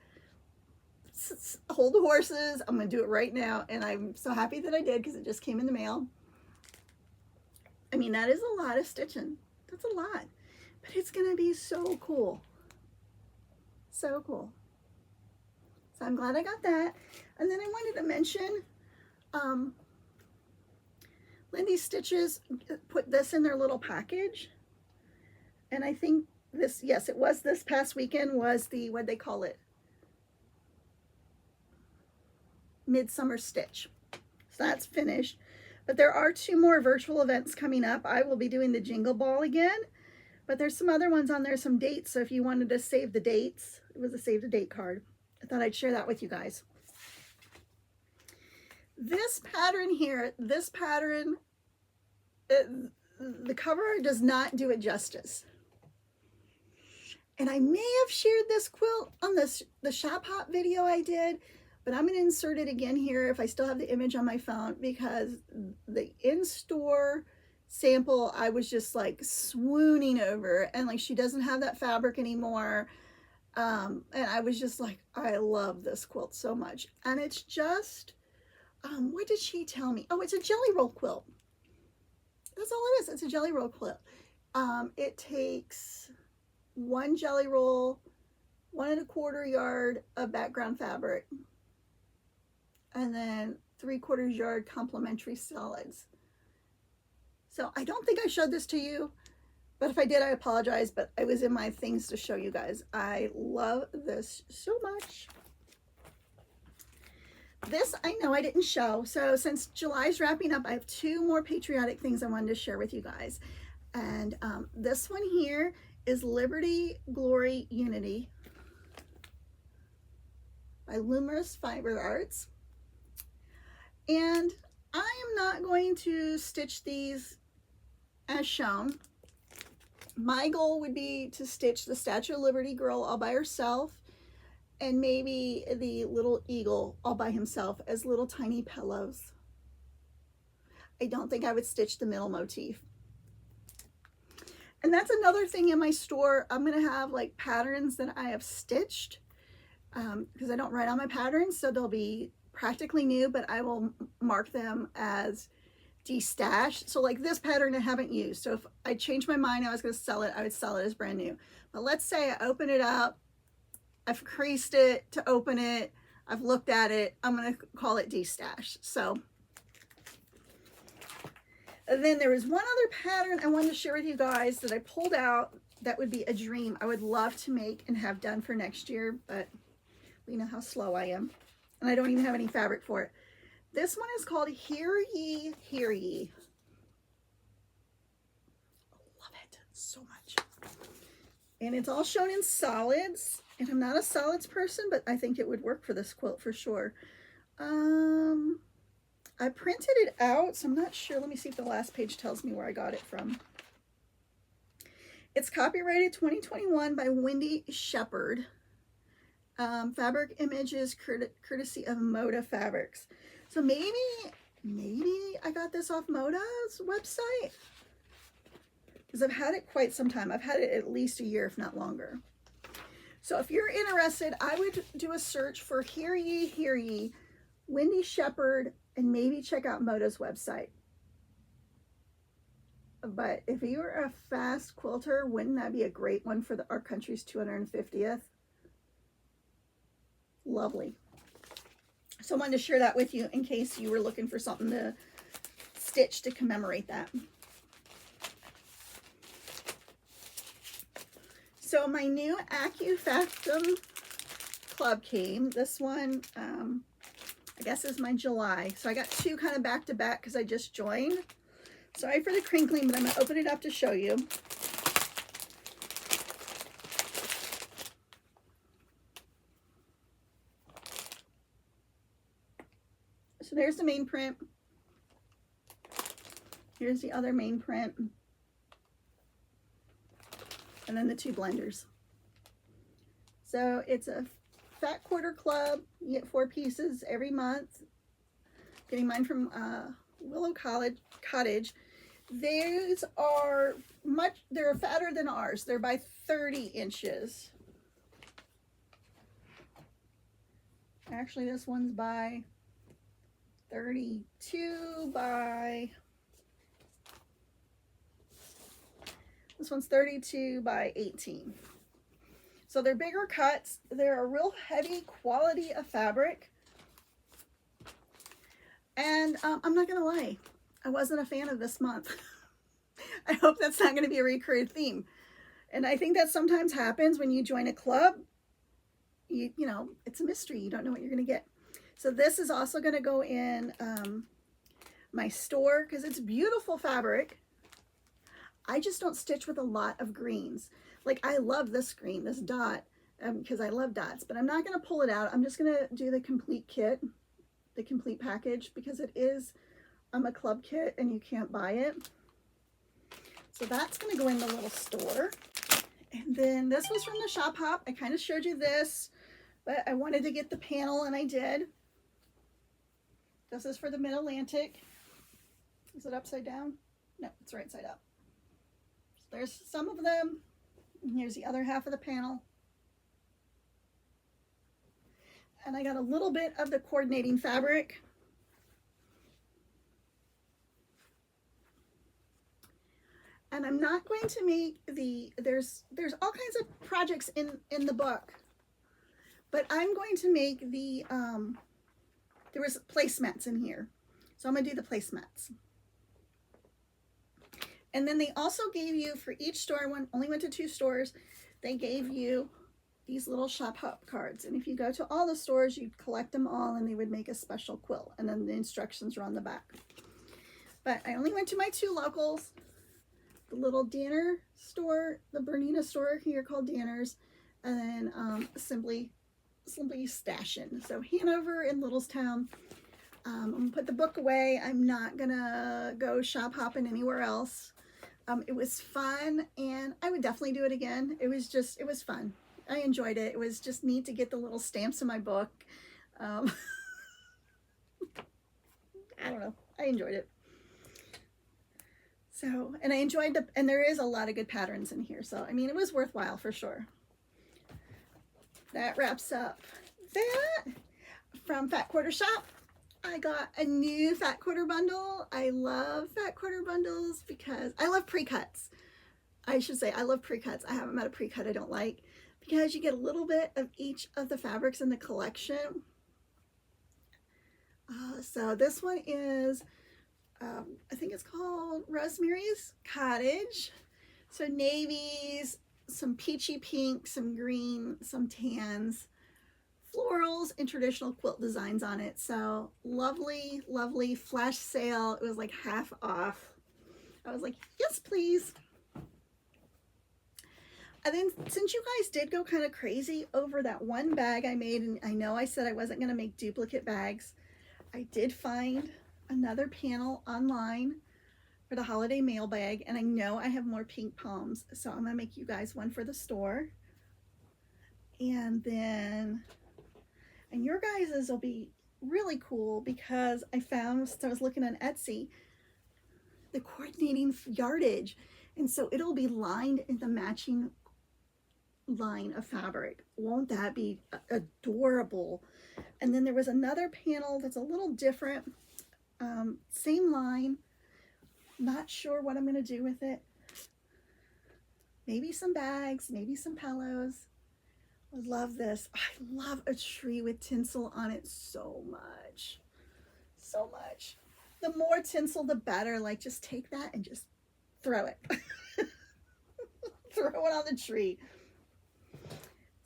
hold the horses. I'm gonna do it right now, and I'm so happy that I did because it just came in the mail. I mean, that is a lot of stitching. That's a lot, but it's gonna be so cool. So cool. So I'm glad I got that. And then I wanted to mention Lindy Stitches put this in their little package, and I think this, yes, it was this past weekend, was the, what'd they call it? Midsummer Stitch. So that's finished, but there are 2 more virtual events coming up. I will be doing the Jingle Ball again, but there's some other ones on there, some dates. So if you wanted to save the dates, it was a save the date card. I thought I'd share that with you guys. This pattern here, this pattern, the cover does not do it justice. And I may have shared this quilt on the shop hop video I did, but I'm going to insert it again here if I still have the image on my phone, because the in-store sample I was just like swooning over, and like she doesn't have that fabric anymore. And I was just like, I love this quilt so much. And it's just, what did she tell me? Oh, it's a jelly roll quilt. That's all it is. It's a jelly roll quilt. It takes one jelly roll, 1 1/4 yard of background fabric, and then 3/4 yard complementary solids. So I don't think I showed this to you, but if I did, I apologize, but it was in my things to show you guys. I love this so much. This I know I didn't show, so since July's wrapping up, I have 2 more Patriotic things I wanted to share with you guys. And this one here is Liberty Glory Unity by Luminous Fiber Arts. And I am not going to stitch these as shown. My goal would be to stitch the Statue of Liberty girl all by herself, and maybe the little eagle all by himself as little tiny pillows. I don't think I would stitch the middle motif. And that's another thing in my store. I'm going to have like patterns that I have stitched, because I don't write on my patterns, so they'll be practically new, but I will mark them as destashed. So like this pattern I haven't used. So if I changed my mind, I was going to sell it, I would sell it as brand new. But let's say I open it up, I've creased it to open it, I've looked at it, I'm going to call it destashed. So and then there was one other pattern I wanted to share with you guys that I pulled out that would be a dream I would love to make and have done for next year, but we know how slow I am, and I don't even have any fabric for it. This one is called Hear Ye, Hear Ye. I love it so much. And it's all shown in solids, and I'm not a solids person, but I think it would work for this quilt for sure. I printed it out, so I'm not sure. Let me see if the last page tells me where I got it from. It's copyrighted 2021 by Wendy Shepard. Fabric images courtesy of Moda Fabrics. So maybe I got this off Moda's website, because I've had it quite some time. I've had it at least a year, if not longer. So if you're interested, I would do a search for Hear Ye, Hear Ye, Wendy Shepard, and maybe check out Moda's website. But if you're a fast quilter, wouldn't that be a great one for our country's 250th? Lovely. So I wanted to share that with you in case you were looking for something to stitch to commemorate that. So my new AccuFactum club came. This one, I guess is my July. So I got 2 kind of back to back because I just joined. Sorry for the crinkling, but I'm going to open it up to show you. So there's the main print. Here's the other main print. And then the 2 blenders. So it's a fat quarter club. You get 4 pieces every month. Getting mine from Willow Cottage. These are they're fatter than ours. They're by 30 inches. Actually, this one's by 32 by, this one's 32 by 18. So they're bigger cuts. They're a real heavy quality of fabric. And I'm not gonna lie, I wasn't a fan of this month. I hope that's not gonna be a recurring theme. And I think that sometimes happens when you join a club. You know, it's a mystery. You don't know what you're gonna get. So this is also going to go in my store because it's beautiful fabric. I just don't stitch with a lot of greens. Like I love this green, this dot, because I love dots, but I'm not going to pull it out. I'm just going to do the complete kit. the complete package because it is a club kit and you can't buy it. So that's going to go in the little store. And then this was from the Shop Hop. I kind of showed you this, but I wanted to get the panel and I did. This is for the Mid-Atlantic. Is it upside down? No, it's right side up. So there's some of them. And here's the other half of the panel. And I got a little bit of the coordinating fabric. And I'm not going to make there's all kinds of projects in the book, but I'm going to make the, there was placemats in here. So I'm going to do the placemats. And then they also gave you, for each store, only went to 2 stores, they gave you these little Shop Hop cards. And if you go to all the stores, you'd collect them all and they would make a special quilt. And then the instructions are on the back. But I only went to my 2 locals. The little Danner store, the Bernina store here called Danner's, and then Simply Stashin'. So Hanover and Littlestown. I'm gonna put the book away. I'm not gonna go shop hopping anywhere else. It was fun, and I would definitely do it again. It was fun. I enjoyed it. It was just neat to get the little stamps in my book. I don't know. I enjoyed it. So, and I enjoyed and there is a lot of good patterns in here. So, I mean, it was worthwhile for sure. That wraps up that. From Fat Quarter Shop, I got a new fat quarter bundle. I love fat quarter bundles because I love pre-cuts. I should say I love pre-cuts. I haven't met a pre-cut I don't like because you get a little bit of each of the fabrics in the collection. So this one is, I think it's called Rosemary's Cottage. So navies, some peachy pink, some green, some tans, florals, and traditional quilt designs on it. So lovely, lovely flash sale. It was like half off. I was like, yes, please. And then since you guys did go kind of crazy over that one bag I made, and I know I said I wasn't going to make duplicate bags, I did find another panel online for the holiday mail bag, and I know I have more pink palms, so I'm going to make you guys one for the store. And then, and your guys's will be really cool because I found, so I was looking on Etsy, the coordinating yardage, and so it'll be lined in the matching line of fabric. Won't that be adorable? And then there was another panel that's a little different, same line, not sure what I'm going to do with it. Maybe some bags, maybe some pillows. I love this. I love a tree with tinsel on it so much, so much. The more tinsel the better. Like, just take that and just throw it. Throw it on the tree.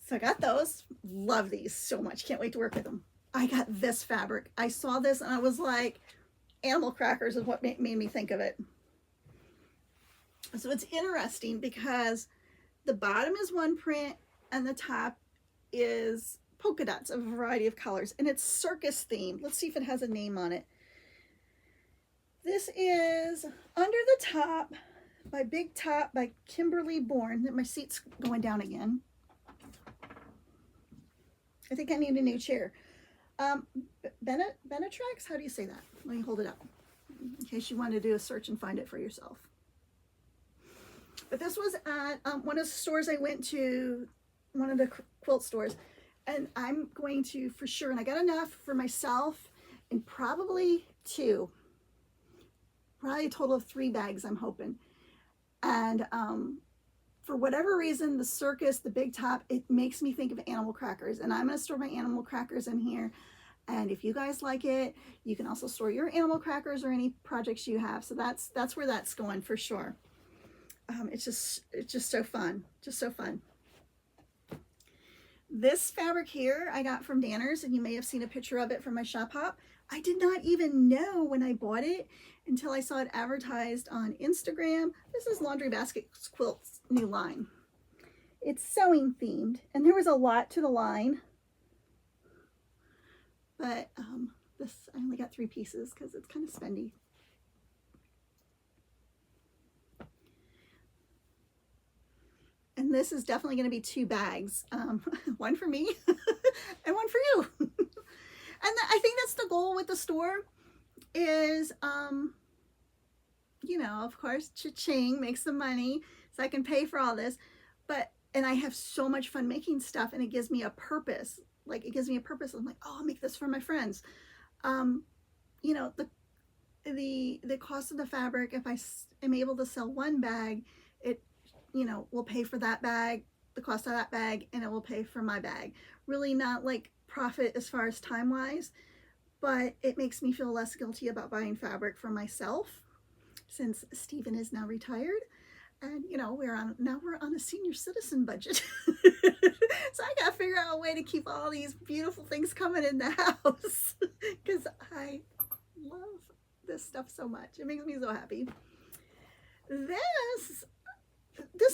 So I got those. Love these so much. Can't wait to work with them. I got this fabric. I saw this and I was like, animal crackers is what made me think of it. So it's interesting because the bottom is one print and the top is polka dots of a variety of colors, and it's circus themed. Let's see if it has a name on it. This is Under the Top by Big Top by Kimberly Bourne. My seat's going down again. I think I need a new chair. Benetrax? How do you say that? Let me hold it up in case you want to do a search and find it for yourself. But this was at one of the stores I went to, one of the quilt stores, and I'm going to, for sure, and I got enough for myself and probably 2, probably a total of 3 bags I'm hoping. And for whatever reason, the circus, the Big Top, it makes me think of animal crackers, and I'm going to store my animal crackers in here. And if you guys like it, you can also store your animal crackers or any projects you have. So that's where that's going for sure. It's just so fun, just so fun. This fabric here I got from Danner's, and you may have seen a picture of it from my shop hop. I did not even know when I bought it until I saw it advertised on Instagram. This is Laundry Basket Quilt's new line. It's sewing themed, and there was a lot to the line, but this, I only got 3 pieces because it's kind of spendy. And this is definitely going to be 2 bags, one for me and one for you. And I think that's the goal with the store is, you know, of course, cha-ching, make some money so I can pay for all this. But, and I have so much fun making stuff, and it gives me a purpose. Like, it gives me a purpose. I'm like, oh, I'll make this for my friends. You know, the cost of the fabric, if I am able to sell 1 bag, it, you know, will pay for that bag, the cost of that bag, and it will pay for my bag. Really not like profit as far as time-wise, but it makes me feel less guilty about buying fabric for myself, since Stephen is now retired. And, you know, we're on a senior citizen budget. So I got to figure out a way to keep all these beautiful things coming in the house because I love this stuff so much. It makes me so happy. This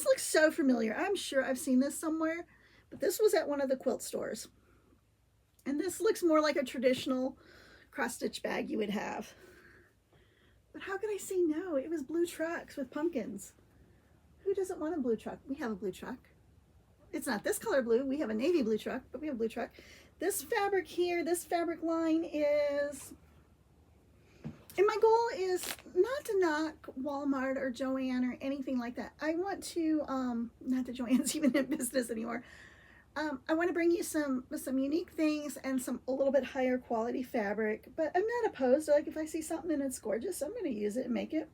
looks so familiar. I'm sure I've seen this somewhere, but this was at one of the quilt stores. And this looks more like a traditional cross-stitch bag you would have. But how could I say no? It was blue trucks with pumpkins. Who doesn't want a blue truck? We have a blue truck. It's not this color blue. We have a navy blue truck, but we have a blue truck. This fabric here, this fabric line is, and my goal is not to knock Walmart or Joann or anything like that. I want to, not that Joann's even in business anymore. I want to bring you some unique things and some a little bit higher quality fabric, but I'm not opposed. Like, if I see something and it's gorgeous, I'm going to use it and make it.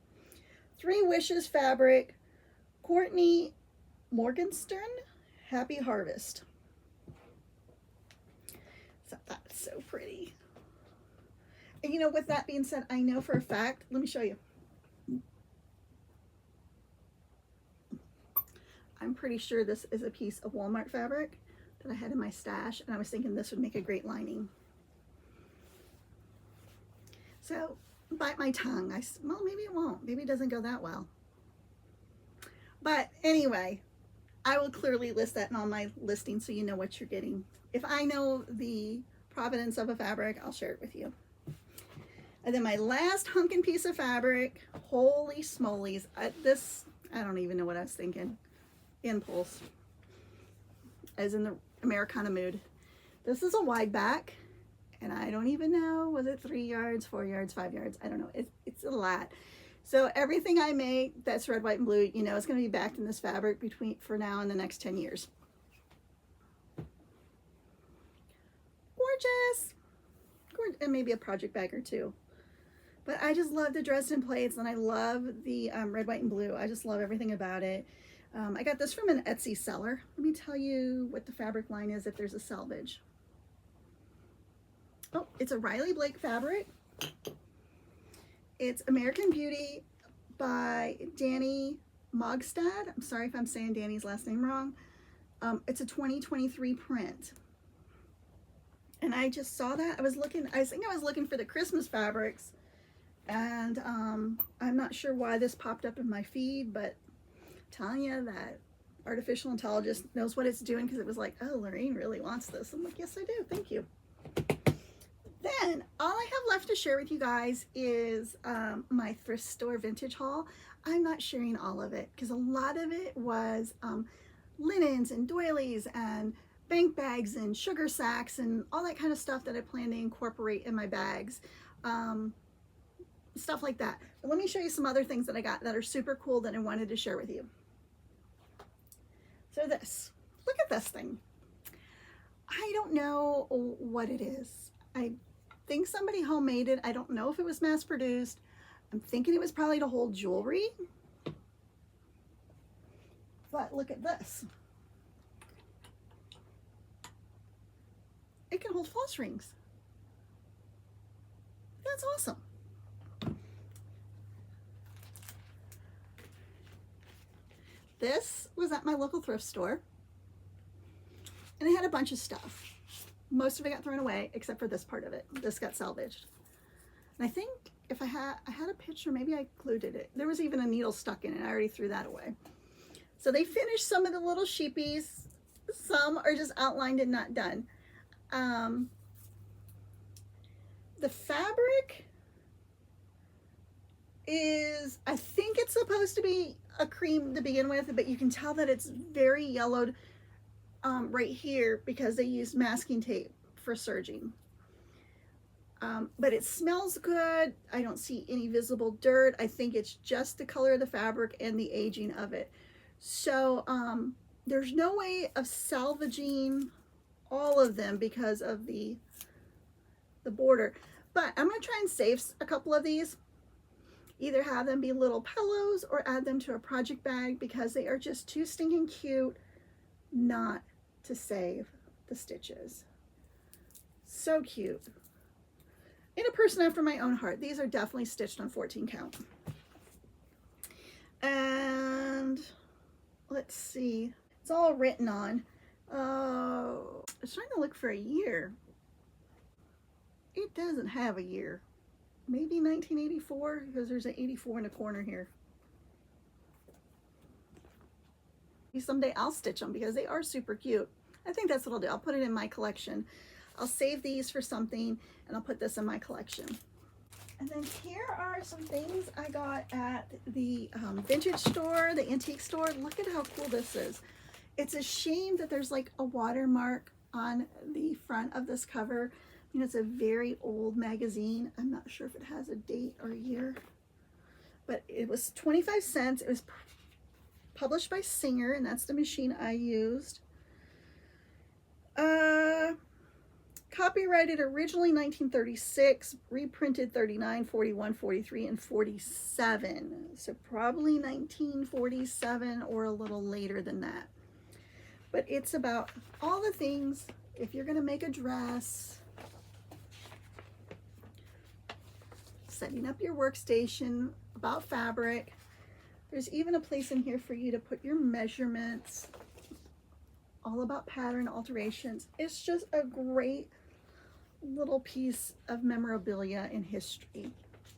3 Wishes fabric, Courtney Morgenstern, Happy Harvest. So that's so pretty. And you know, with that being said, I know for a fact, let me show you. I'm pretty sure this is a piece of Walmart fabric that I had in my stash, and I was thinking this would make a great lining. So, bite my tongue. Well, maybe it won't. Maybe it doesn't go that well. But anyway, I will clearly list that in all my listings so you know what you're getting. If I know the provenance of a fabric, I'll share it with you. And then my last hunkin' piece of fabric, holy smolies. I don't even know what I was thinking. Impulse. As in the Americana mood. This is a wide back, and I don't even know, was it 3 yards, 4 yards, 5 yards? I don't know. It's a lot. So everything I make that's red, white, and blue, you know, it's going to be backed in this fabric for now and the next 10 years. Gorgeous. And maybe a project bag or 2. But I just love the Dresden plates, and I love the red, white, and blue. I just love everything about it. I got this from an Etsy seller. Let me tell you what the fabric line is if there's a salvage. Oh, it's a Riley Blake fabric. It's American Beauty by Danny Mogstad. I'm sorry if I'm saying Danny's last name wrong. It's a 2023 print. And I just saw that. I think I was looking for the Christmas fabrics. And I'm not sure why this popped up in my feed, but I'm telling you that artificial intelligence knows what it's doing, because it was like, oh, Lorraine really wants this. I'm like, yes, I do. Thank you. Then all I have left to share with you guys is my thrift store vintage haul. I'm not sharing all of it because a lot of it was linens and doilies and bank bags and sugar sacks and all that kind of stuff that I plan to incorporate in my bags. Stuff like that. But let me show you some other things that I got that are super cool that I wanted to share with you. So this, look at this thing. I don't know what it is. I think somebody homemade it. I don't know if it was mass produced. I'm thinking it was probably to hold jewelry. But look at this. It can hold false rings. That's awesome. This was at my local thrift store, and it had a bunch of stuff. Most of it got thrown away except for this part of it. This got salvaged. And I think if I had a picture, maybe I glued it. There was even a needle stuck in it. I already threw that away. So they finished some of the little sheepies. Some are just outlined and not done. The fabric is, I think it's supposed to be a cream to begin with, but you can tell that it's very yellowed right here because they used masking tape for serging. But it smells good. I don't see any visible dirt. I think it's just the color of the fabric and the aging of it. So there's no way of salvaging all of them because of the border. But I'm going to try and save a couple of these. Either have them be little pillows or add them to a project bag because they are just too stinking cute not to save the stitches. So cute. And a person after my own heart. These are definitely stitched on 14 count. And let's see. It's all written on. I was trying to look for a year. It doesn't have a year. Maybe 1984, because there's an 84 in the corner here. Someday I'll stitch them because they are super cute. I think that's what I'll do. I'll put it in my collection. I'll save these for something and I'll put this in my collection. And then here are some things I got at the vintage store, the antique store. Look at how cool this is. It's a shame that there's like a watermark on the front of this cover. I mean, it's a very old magazine. I'm not sure if it has a date or a year, but it was 25 cents. It was published by Singer, and that's the machine I used. Copyrighted originally 1936, reprinted 39, 41, 43, and 47. So probably 1947 or a little later than that. But it's about all the things, if you're going to make a dress, setting up your workstation, about fabric. There's even a place in here for you to put your measurements, all about pattern alterations. It's just a great little piece of memorabilia in history.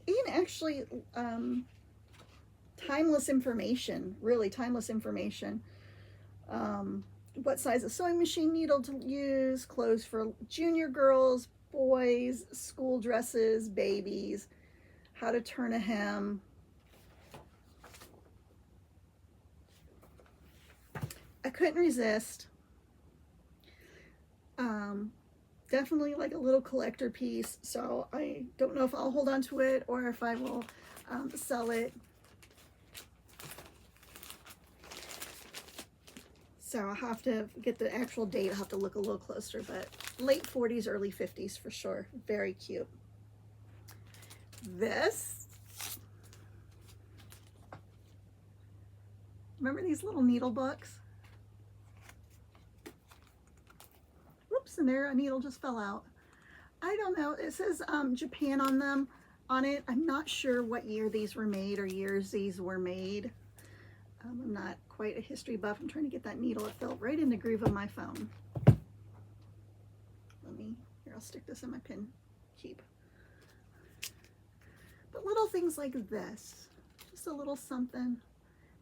And actually timeless information, really timeless information. What size of sewing machine needle to use, clothes for junior girls, boys, school dresses, babies, how to turn a hem. I couldn't resist. Definitely like a little collector piece, so I don't know if I'll hold on to it or if I will sell it. So I'll have to get the actual date. I'll have to look a little closer, but late 40s, early 50s for sure. Very cute. This, remember these little needle books? Whoops, and there a needle just fell out. I don't know. It says Japan on them, on it. I'm not sure what year these were made or years these were made. I'm not quite a history buff. I'm trying to get that needle. It fell right in the groove of my phone. Here, I'll stick this in my pin keep. But little things like this, just a little something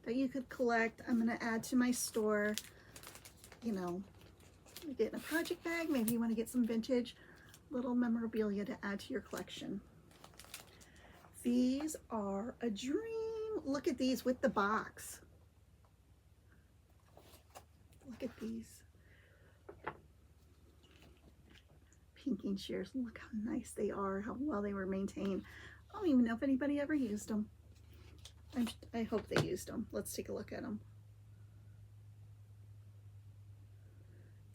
that you could collect. I'm going to add to my store, you know, get in a project bag. Maybe you want to get some vintage little memorabilia to add to your collection. These are a dream. Look at these with the box. Look at these. Pinking shears. Look how nice they are, how well they were maintained. I don't even know if anybody ever used them. I hope they used them. Let's take a look at them.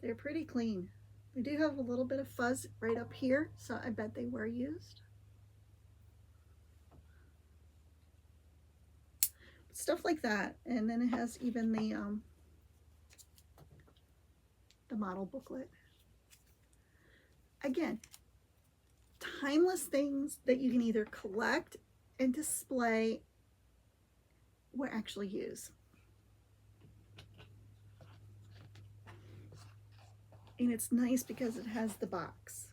They're pretty clean. They do have a little bit of fuzz right up here, so I bet they were used. Stuff like that. And then it has even the model booklet. Again, timeless things that you can either collect and display or actually use. And it's nice because it has the box.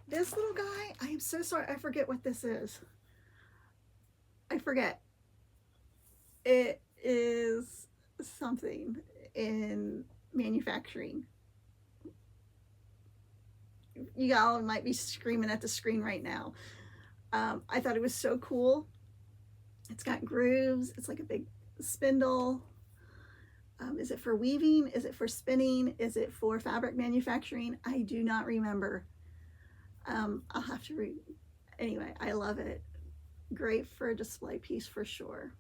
This little guy, I am so sorry, I forget what this is. I forget. It is something in manufacturing. you all might be screaming at the screen right now. I thought it was so cool. It's got grooves. It's like a big spindle. Is it for weaving? Is it for spinning? Is it for fabric manufacturing? I do not remember. I'll have to read. Anyway, I love it. Great for a display piece for sure.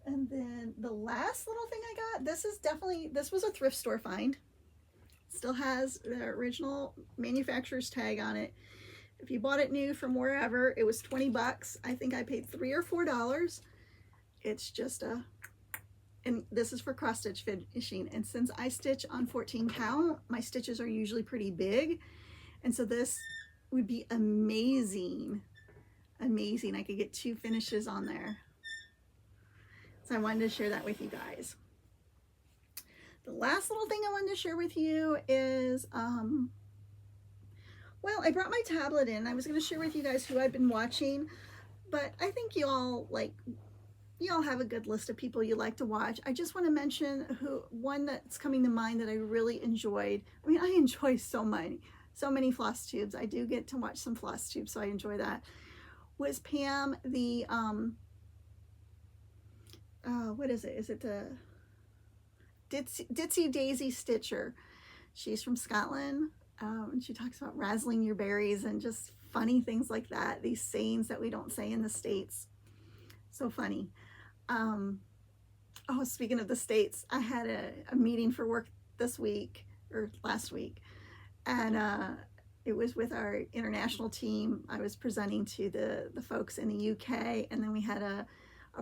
And then the last little thing I got, this was a thrift store find. Still has the original manufacturer's tag on it. If you bought it new from wherever, it was 20 bucks. I think I paid $3 or $4. It's just and this is for cross stitch finishing. And since I stitch on 14 count, my stitches are usually pretty big. And so this would be amazing. Amazing. I could get 2 finishes on there. So I wanted to share that with you guys. The last little thing I wanted to share with you is, well, I brought my tablet in. I was going to share with you guys who I've been watching, but I think you all have a good list of people you like to watch. I just want to mention one that's coming to mind that I really enjoyed. I mean, I enjoy so many Flosstubes. I do get to watch some Flosstubes, so I enjoy that. Was Pam the what is it? Is it the Ditsy Daisy Stitcher? She's from Scotland. And she talks about razzling your berries and just funny things like that. These sayings that we don't say in the States. So funny. Oh, speaking of the States, I had a meeting for work this week or last week, and it was with our international team. I was presenting to the folks in the UK, and then we had a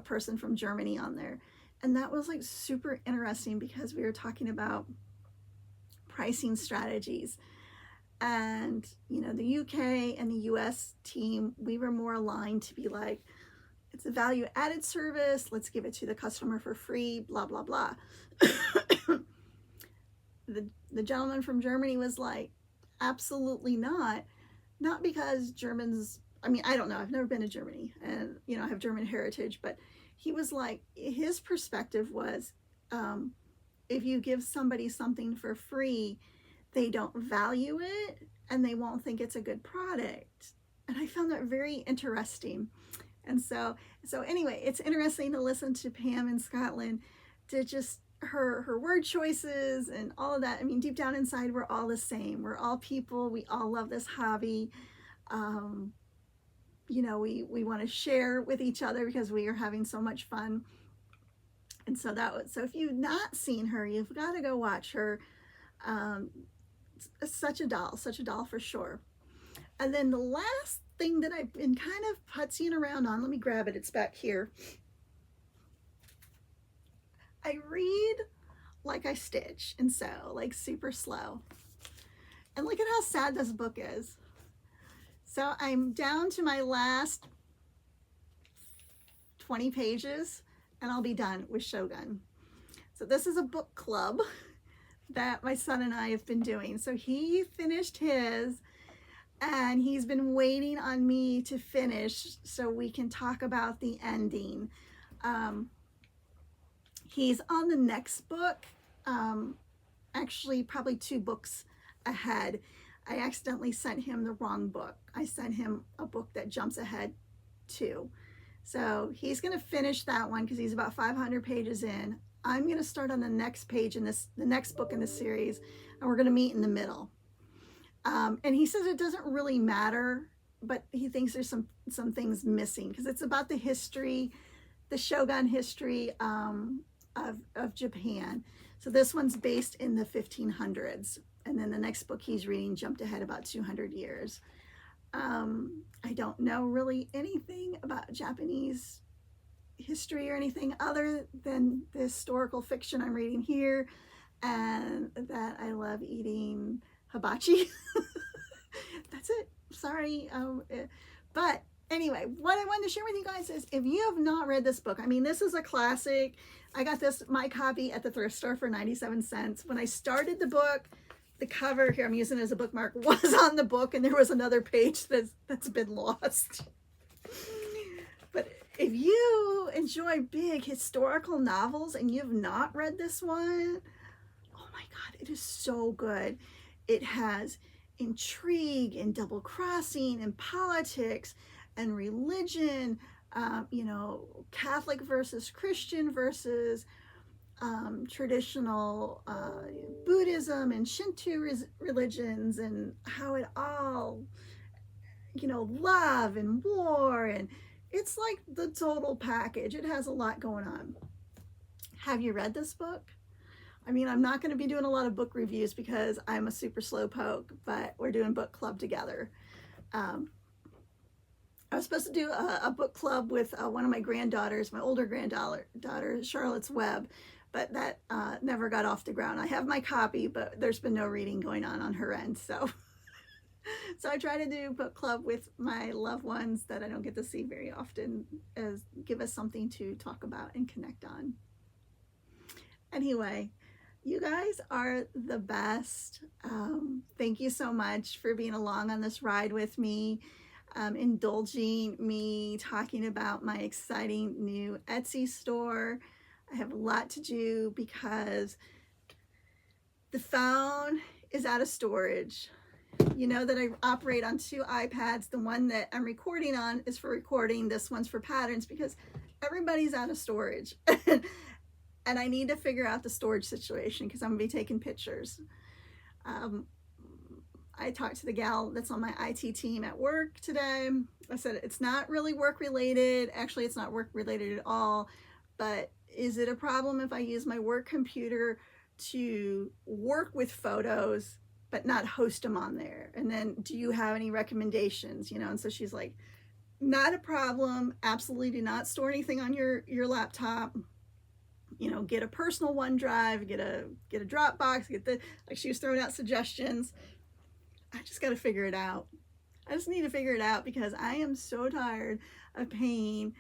person from Germany on there, and that was like super interesting because we were talking about pricing strategies. And you know, the UK and the US team, we were more aligned to be like, it's a value added service, let's give it to the customer for free, blah blah blah. The gentleman from Germany was like, absolutely not because Germans, I mean, I don't know, I've never been to Germany, and you know, I have German heritage, but he was like, his perspective was, if you give somebody something for free, they don't value it and they won't think it's a good product. And I found that very interesting. And so anyway, it's interesting to listen to Pam in Scotland, to just her word choices and all of that. I mean, deep down inside, we're all the same. We're all people. We all love this hobby. You know, we want to share with each other because we are having so much fun. And so so if you've not seen her, you've got to go watch her. Such a doll for sure. And then the last thing that I've been kind of putzing around on, let me grab it, it's back here. I read like I stitch and sew, like super slow. And look at how sad this book is. So I'm down to my last 20 pages and I'll be done with Shogun. So this is a book club that my son and I have been doing. So he finished his and he's been waiting on me to finish so we can talk about the ending. He's on the next book, actually probably 2 books ahead. I accidentally sent him the wrong book. I sent him a book that jumps ahead 2. So he's gonna finish that one because he's about 500 pages in. I'm gonna start on the next page in the next book in the series, and we're gonna meet in the middle. And he says it doesn't really matter, but he thinks there's some things missing because it's about the history, the Shogun history of Japan. So this one's based in the 1500s, and then the next book he's reading jumped ahead about 200 years. I don't know really anything about Japanese history or anything other than the historical fiction I'm reading here, and that I love eating hibachi. That's it. Sorry. But anyway, what I wanted to share with you guys is, if you have not read this book, I mean, this is a classic. I got my copy at the thrift store for 97 cents. When I started the book, the cover, here I'm using it as a bookmark, was on the book, and there was another page that's been lost. But if you enjoy big historical novels and you have not read this one, oh my God, it is so good. it has intrigue and double crossing and politics and religion, you know, Catholic versus Christian versus traditional Buddhism and Shinto religions, and how it all, you know, love and war, and it's like the total package. It has a lot going on. Have you read this book? I mean, I'm not going to be doing a lot of book reviews because I'm a super slow poke, but we're doing book club together. I was supposed to do a book club with one of my granddaughters, my older granddaughter, Charlotte's Web, but that never got off the ground. I have my copy, but there's been no reading going on her end. So, so I try to do book club with my loved ones that I don't get to see very often, as give us something to talk about and connect on. Anyway, you guys are the best. Thank you so much for being along on this ride with me, indulging me talking about my exciting new Etsy store. I have a lot to do because the phone is out of storage. You know that I operate on 2 iPads. The one that I'm recording on is for recording. This one's for patterns because everybody's out of storage. And I need to figure out the storage situation because I'm gonna be taking pictures. I talked to the gal that's on my IT team at work today. I said, it's not really work related. Actually, it's not work related at all, but is it a problem if I use my work computer to work with photos, but not host them on there? And then do you have any recommendations? You know, and so she's like, not a problem. Absolutely do not store anything on your laptop. You know, get a personal OneDrive, get a Dropbox, like she was throwing out suggestions. I just got to figure it out. I just need to figure it out because I am so tired of paying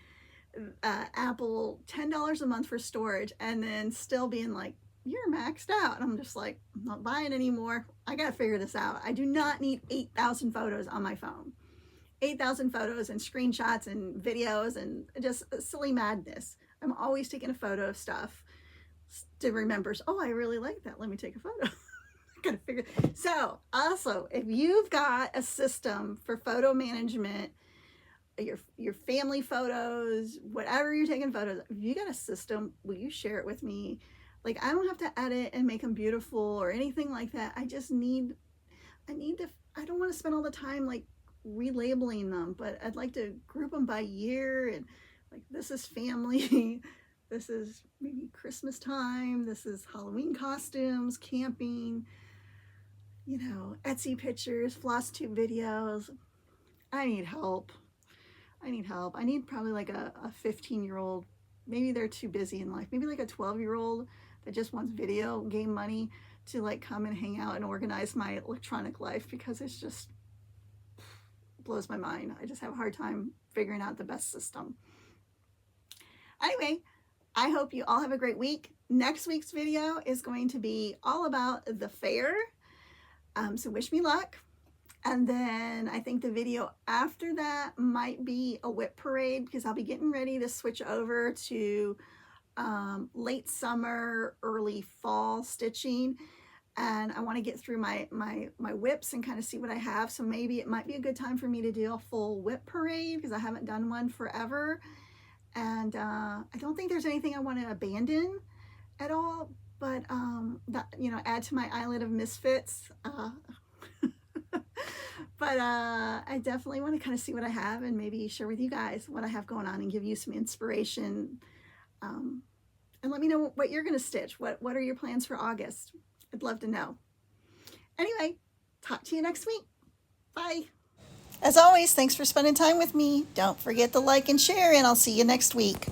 Apple $10 a month for storage and then still being like, you're maxed out. And I'm just like, I'm not buying anymore. I got to figure this out. I do not need 8,000 photos on my phone. 8,000 photos and screenshots and videos and just silly madness. I'm always taking a photo of stuff to remember, oh, I really like that. Let me take a photo. I gotta figure. So also, if you've got a system for photo management, your family photos, whatever you're taking photos, if you got a system, will you share it with me? Like, I don't have to edit and make them beautiful or anything like that. I just need, I don't want to spend all the time like relabeling them, but I'd like to group them by year, and like, this is family, this is maybe Christmas time, this is Halloween costumes, camping, you know, Etsy pictures, Flosstube videos. I need help. I need help. I need probably like a 15-year-old, maybe they're too busy in life, maybe like a 12-year-old that just wants video game money to like come and hang out and organize my electronic life, because it's just blows my mind. I just have a hard time figuring out the best system. Anyway, I hope you all have a great week. Next week's video is going to be all about the fair. So wish me luck. And then I think the video after that might be a WIP parade, because I'll be getting ready to switch over to late summer, early fall stitching. And I want to get through my WIPs and kind of see what I have. So maybe it might be a good time for me to do a full WIP parade, because I haven't done one forever. And I don't think there's anything I want to abandon at all, but that, you know, add to my island of misfits. But I definitely want to kind of see what I have and maybe share with you guys what I have going on and give you some inspiration. And let me know what you're going to stitch. What are your plans for August? I'd love to know. Anyway, talk to you next week. Bye. As always, thanks for spending time with me. Don't forget to like and share, and I'll see you next week.